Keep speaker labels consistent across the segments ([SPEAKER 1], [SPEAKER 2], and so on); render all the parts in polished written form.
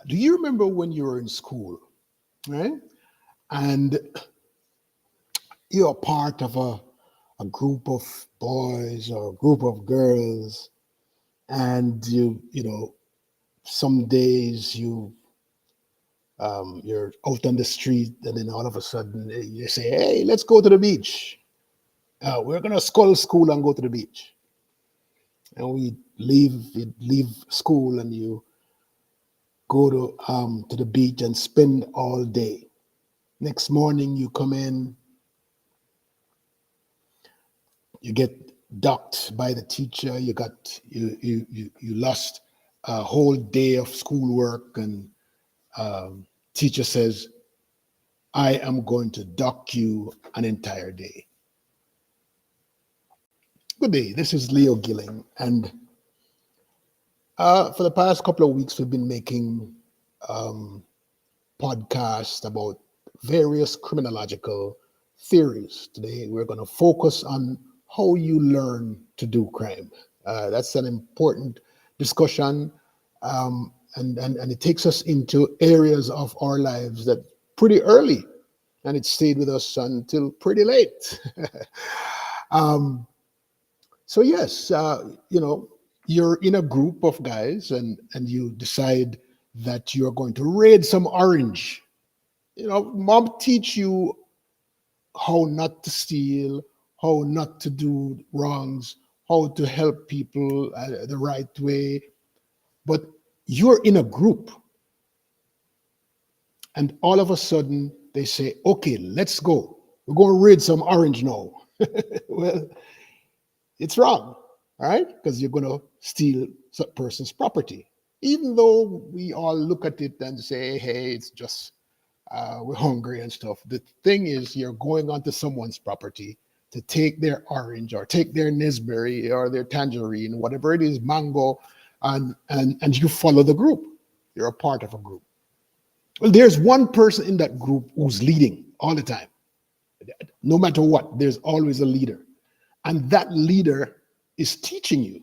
[SPEAKER 1] Do you remember when you were in school, right? And you're part of a group of boys or a group of girls, and some days you're out on the street, and then all of a sudden you say, "Hey, let's go to the beach. We're gonna skull school and go to the beach." And you leave school and you go to the beach and spend all day. Next morning you come in, you get docked by the teacher. You lost a whole day of schoolwork, and teacher says, "I am going to dock you an entire day." Good day. This is Leo Gilling, and for the past couple of weeks we've been making podcasts about various criminological theories. Today we're going to focus on how you learn to do crime. That's an important discussion, and it takes us into areas of our lives that pretty early, and it stayed with us until pretty late. um, so yes, you're in a group of guys, and you decide that you're going to raid some orange. Mom teach you how not to steal, how not to do wrongs, how to help people the right way. But you're in a group, and all of a sudden they say, "Okay, let's go. We're going to raid some orange now." Well, it's wrong, all right? Because you're going to steal some person's property. Even though we all look at it and say, "Hey, it's just we're hungry and stuff." The thing is, you're going onto someone's property to take their orange or take their nesberry or their tangerine, whatever it is, mango, and you follow the group. You're a part of a group. Well, there's one person in that group who's leading all the time. No matter what, there's always a leader. And that leader is teaching you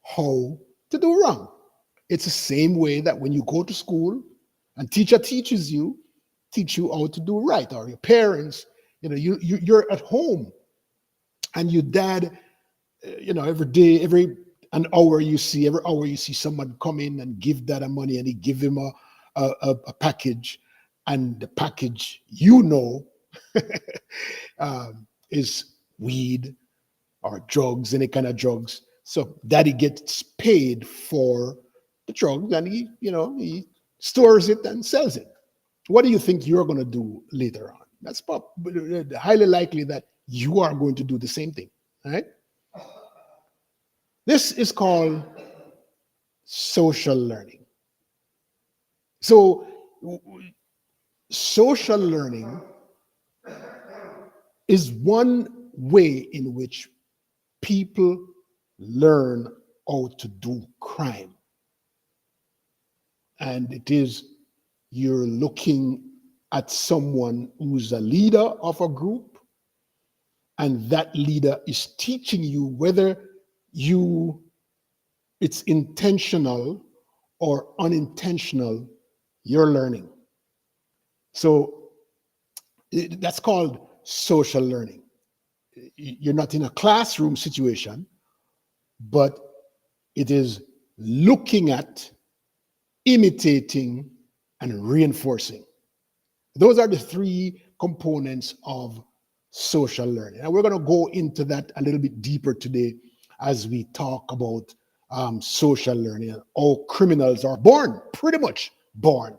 [SPEAKER 1] how to do wrong. It's the same way that when you go to school and teacher teach you how to do right, or your parents, you're at home and your dad, every day, every hour you see someone come in and give dad a money, and he give him a package, and the package is weed or drugs, any kind of drugs. So daddy gets paid for the drugs, and he stores it and sells it. What do you think you're going to do later on? That's highly likely that you are going to do the same thing, right? This is called social learning. So social learning is one way in which people learn how to do crime. And it is, you're looking at someone who's a leader of a group, and that leader is teaching you whether it's intentional or unintentional, you're learning. So that's called social learning. You're not in a classroom situation, but it is looking at, imitating, and reinforcing. Those are the three components of social learning. And we're going to go into that a little bit deeper today as we talk about social learning. All criminals are born, pretty much born.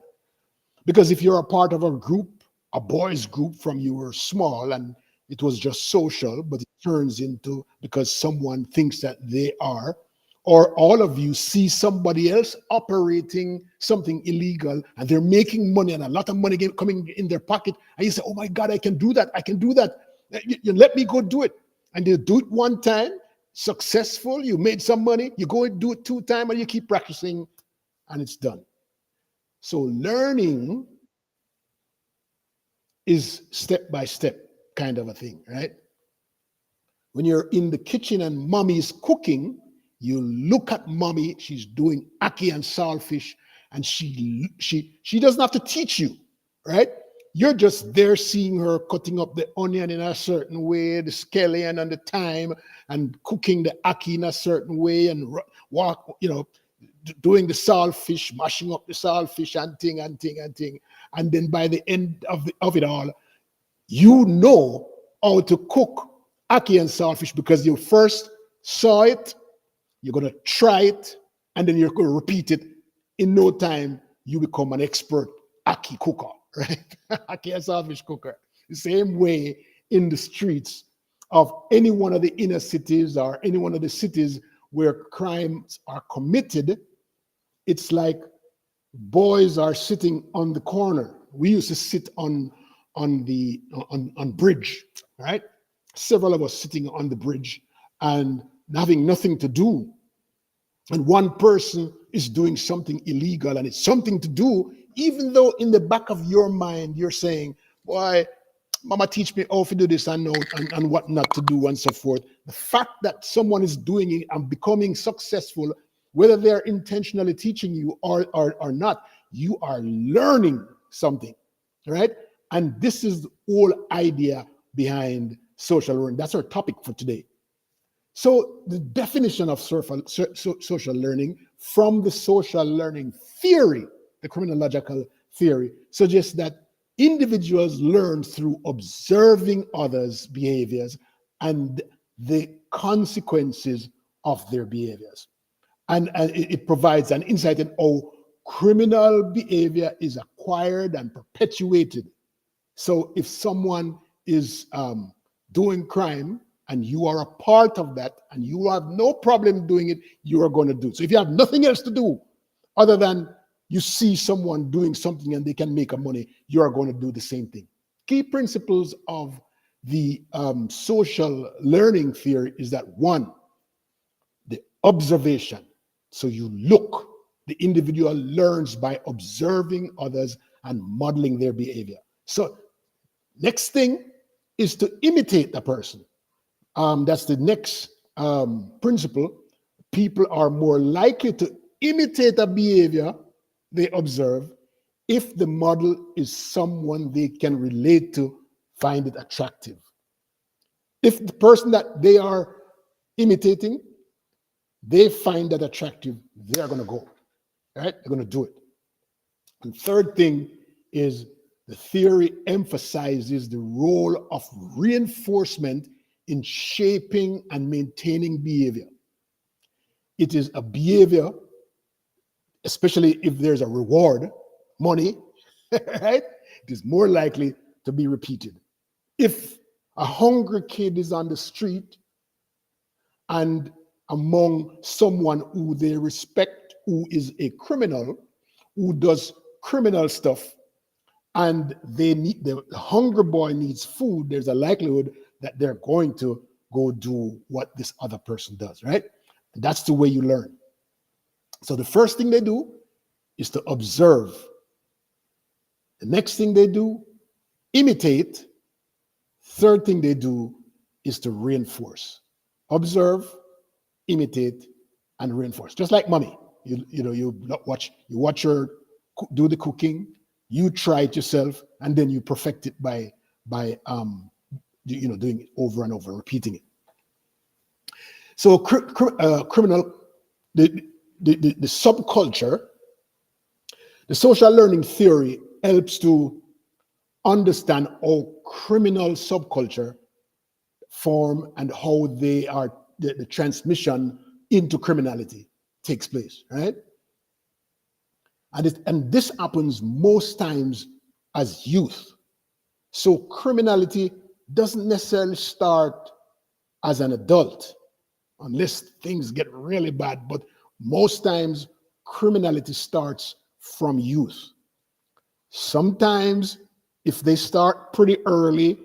[SPEAKER 1] Because if you're a part of a group, a boys group from you were small and it was just social, but it turns into because someone thinks that they are, or all of you see somebody else operating something illegal and they're making money and a lot of money coming in their pocket, and you say, "Oh my God, I can do that. I can do that. You let me go do it." And you do it one time, successful, you made some money, you go and do it 2 times, and you keep practicing, and it's done. So learning is step by step kind of a thing, right? When you're in the kitchen and mommy is cooking, you look at mommy, she's doing ackee and saltfish, and she doesn't have to teach you, right? You're just there seeing her cutting up the onion in a certain way, the scallion and the thyme, and cooking the ackee in a certain way, and doing the saltfish, mashing up the saltfish and thing and thing and thing. And then by the end of it all, you know how to cook ackee and saltfish because you first saw it, you're going to try it, and then you're going to repeat it. In no time, you become an expert ackee cooker, right? Ackee and saltfish cooker. The same way in the streets of any one of the inner cities or any one of the cities where crimes are committed, it's like boys are sitting on the corner. We used to sit on bridge, right? Several of us sitting on the bridge and having nothing to do. And one person is doing something illegal, and it's something to do, even though in the back of your mind you're saying, boy, mama teach me how to do this and what not to do and so forth. The fact that someone is doing it and becoming successful, whether they're intentionally teaching you or not, you are learning something, right? And this is the whole idea behind social learning. That's our topic for today. So the definition of social learning from the social learning theory, the criminological theory, suggests that individuals learn through observing others' behaviors and the consequences of their behaviors. And it provides an insight in how criminal behavior is acquired and perpetuated. So if someone is doing crime and you are a part of that and you have no problem doing it, you are going to do it. So if you have nothing else to do other than you see someone doing something and they can make a money, you are going to do the same thing. Key principles of the social learning theory is that one, the observation. So you look, the individual learns by observing others and modeling their behavior. So next thing is to imitate the person. That's the next principle. People are more likely to imitate a behavior they observe if the model is someone they can relate to, find it attractive. If the person that they are imitating, they find that attractive, they are going to go, right? They're going to do it. And third thing is the theory emphasizes the role of reinforcement in shaping and maintaining behavior. It is a behavior, especially if there's a reward, money, right? It is more likely to be repeated. If a hungry kid is on the street and among someone who they respect, who is a criminal, who does criminal stuff, and the hungry boy needs food, there's a likelihood that they're going to go do what this other person does, right? And that's the way you learn. So the first thing they do is to observe. The next thing they do, imitate. Third thing they do is to reinforce. Observe, imitate, and reinforce. Just like mommy, you watch her do the cooking, you try it yourself, and then you perfect it by doing it over and over, repeating it. So criminal, the subculture, the social learning theory helps to understand how criminal subculture form and how they are the transmission into criminality takes place, right? And this happens most times as youth. So criminality doesn't necessarily start as an adult, unless things get really bad. But most times, criminality starts from youth. Sometimes, if they start pretty early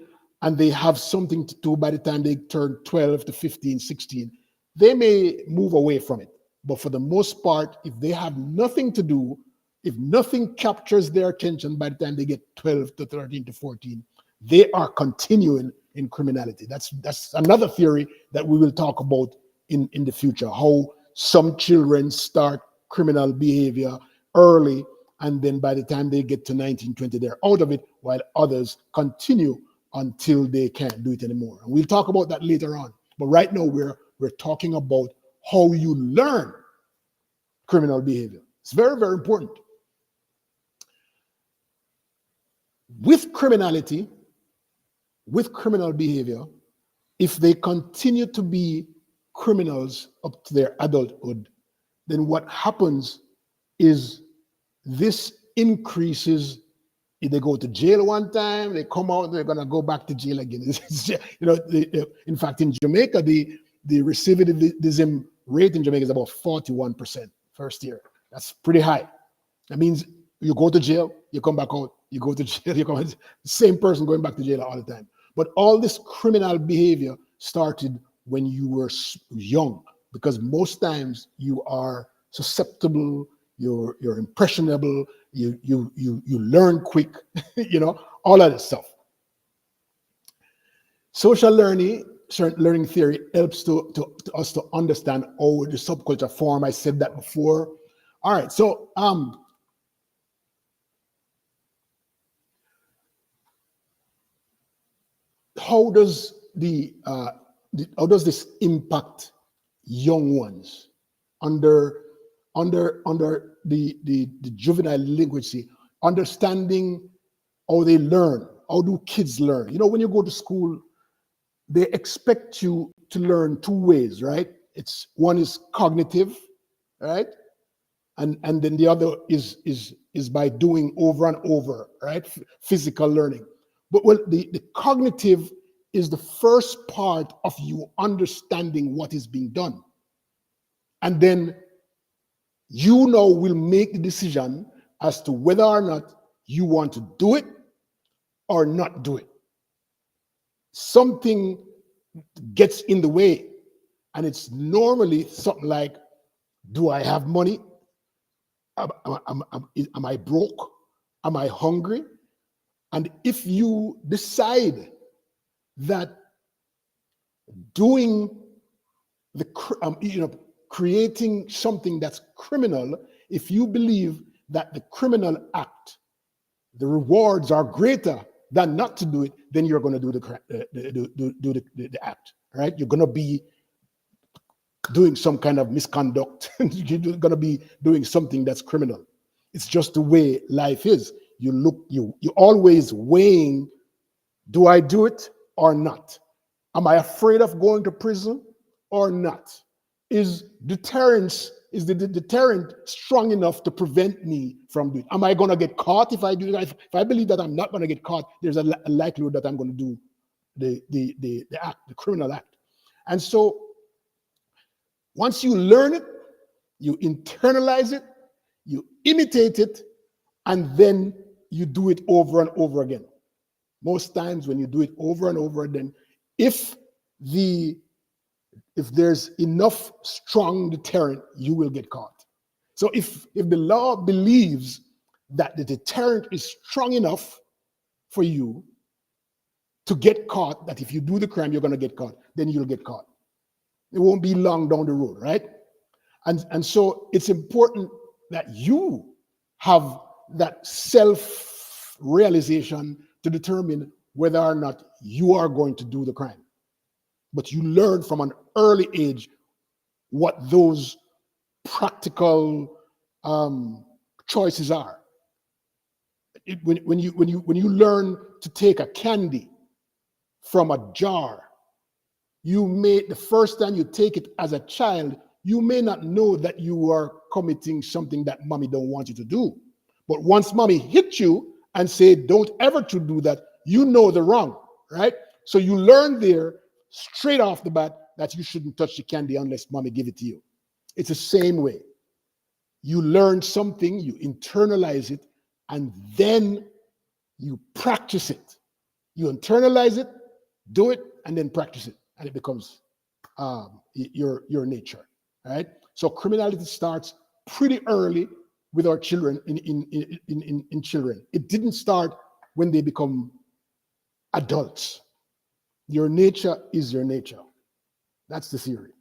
[SPEAKER 1] and they have something to do by the time they turn 12 to 15, 16, they may move away from it. But for the most part, if they have nothing to do, if nothing captures their attention by the time they get 12 to 13 to 14, they are continuing in criminality. That's another theory that we will talk about in the future, how some children start criminal behavior early, and then by the time they get to 19, 20, they're out of it, while others continue until they can't do it anymore. And we'll talk about that later on. But right now we're talking about how you learn criminal behavior. It's very, very important. With criminality, with criminal behavior, if they continue to be criminals up to their adulthood, then what happens is this increases. If they go to jail one time, they come out, they're going to go back to jail again. In fact, in Jamaica, the recidivism rate in Jamaica is about 41% first year. That's pretty high. That means you go to jail, you come back out, you go to jail, you come out, same person going back to jail all the time. But all this criminal behavior started when you were young, because most times you are susceptible, you're impressionable, you learn quick, all of this stuff. Social learning theory helps to us to understand how the subculture form. I said that before. All right, so how does this impact young ones under the juvenile literacy, understanding how they learn? How do kids learn? When you go to school, they expect you to learn two ways, right? One is cognitive, right? And then the other is by doing over and over, right? Physical learning. But the cognitive is the first part of you understanding what is being done. And then you now will make the decision as to whether or not you want to do it or not do it. Something gets in the way, and it's normally something like, do I have money? Am I broke? Am I hungry? And if you decide that doing creating something that's criminal, if you believe that the criminal act, the rewards are greater than not to do it, then you're going to do the act, right? You're going to be doing some kind of misconduct. You're going to be doing something that's criminal. It's just the way life is. You're always weighing, do I do it or not? Am I afraid of going to prison or not? Is the deterrent strong enough to prevent me from doing it? Am I going to get caught if I do it? If I believe that I'm not going to get caught, there's a likelihood that I'm going to do the act, the criminal act. And so once you learn it, you internalize it, you imitate it, and then you do it over and over again. Most times when you do it over and over again, if there's enough strong deterrent, you will get caught. So if the law believes that the deterrent is strong enough for you to get caught, that if you do the crime, you're going to get caught, then you'll get caught. It won't be long down the road, right? And so it's important that you have that self-realization to determine whether or not you are going to do the crime. But you learn from an early age what those practical choices are. When you learn to take a candy from a jar, the first time you take it as a child, you may not know that you are committing something that mommy don't want you to do. But once mommy hit you and say, don't ever to do that, you know the wrong, right? So you learn there straight off the bat that you shouldn't touch the candy unless mommy give it to you. It's the same way. You learn something, you internalize it, and then you practice it. You internalize it, do it, and then practice it. And it becomes your nature, right? So criminality starts pretty early with our children, in children. It didn't start when they become adults. Your nature is your nature. That's the theory.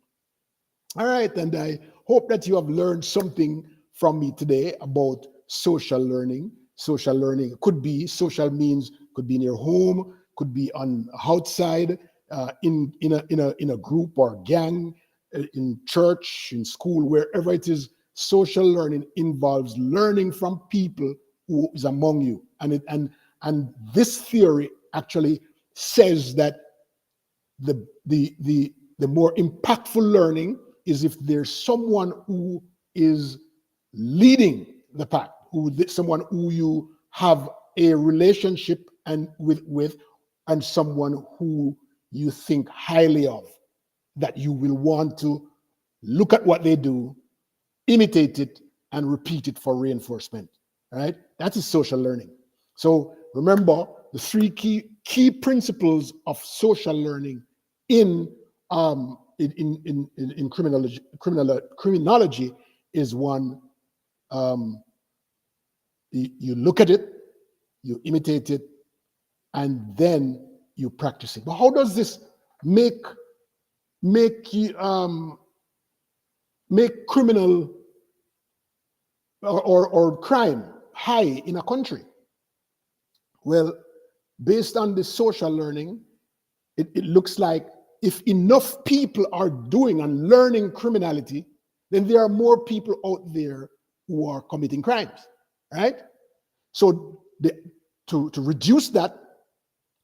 [SPEAKER 1] All right, and I hope that you have learned something from me today about social learning. Social learning could be social means, could be in your home, could be on outside, in a group or gang, in church, in school, wherever it is. Social learning involves learning from people who is among you, and this theory actually says that the more impactful learning is if there's someone who is leading the pack, someone who you have a relationship and with, and someone who you think highly of, that you will want to look at what they do, imitate it, and repeat it for reinforcement. All right, that is social learning. So remember the three key principles of social learning in criminology is one: you look at it, you imitate it, and then you practice it. But how does this make criminal or crime high in a country? Well, based on the social learning, it looks like if enough people are doing and learning criminality, then there are more people out there who are committing crimes, right? So to reduce that,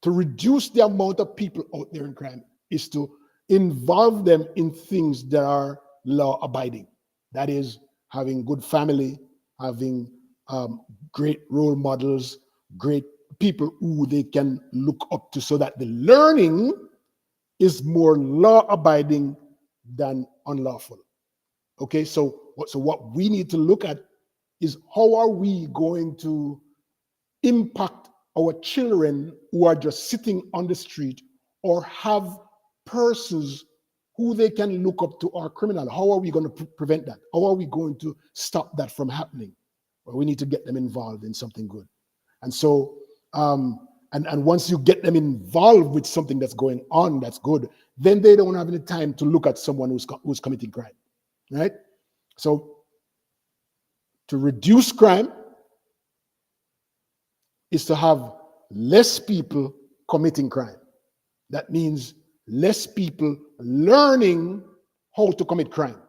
[SPEAKER 1] to reduce the amount of people out there in crime, is to involve them in things that are law abiding. That is, having good family, having great role models, great people who they can look up to, so that the learning is more law abiding than unlawful. Okay, so what we need to look at is, how are we going to impact our children who are just sitting on the street or have persons who they can look up to are criminal? How are we going to prevent that? How are we going to stop that from happening? Well, we need to get them involved in something good. And so, and once you get them involved with something that's going on that's good, then they don't have any time to look at someone who's committing crime, right? So, to reduce crime is to have less people committing crime. That means less people learning how to commit crime.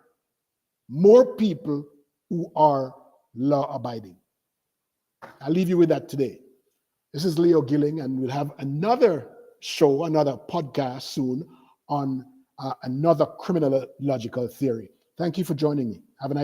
[SPEAKER 1] More people who are law abiding. I'll leave you with that today. This is Leo Gilling, and we'll have another show, another podcast soon on another criminological theory. Thank you for joining me. Have a nice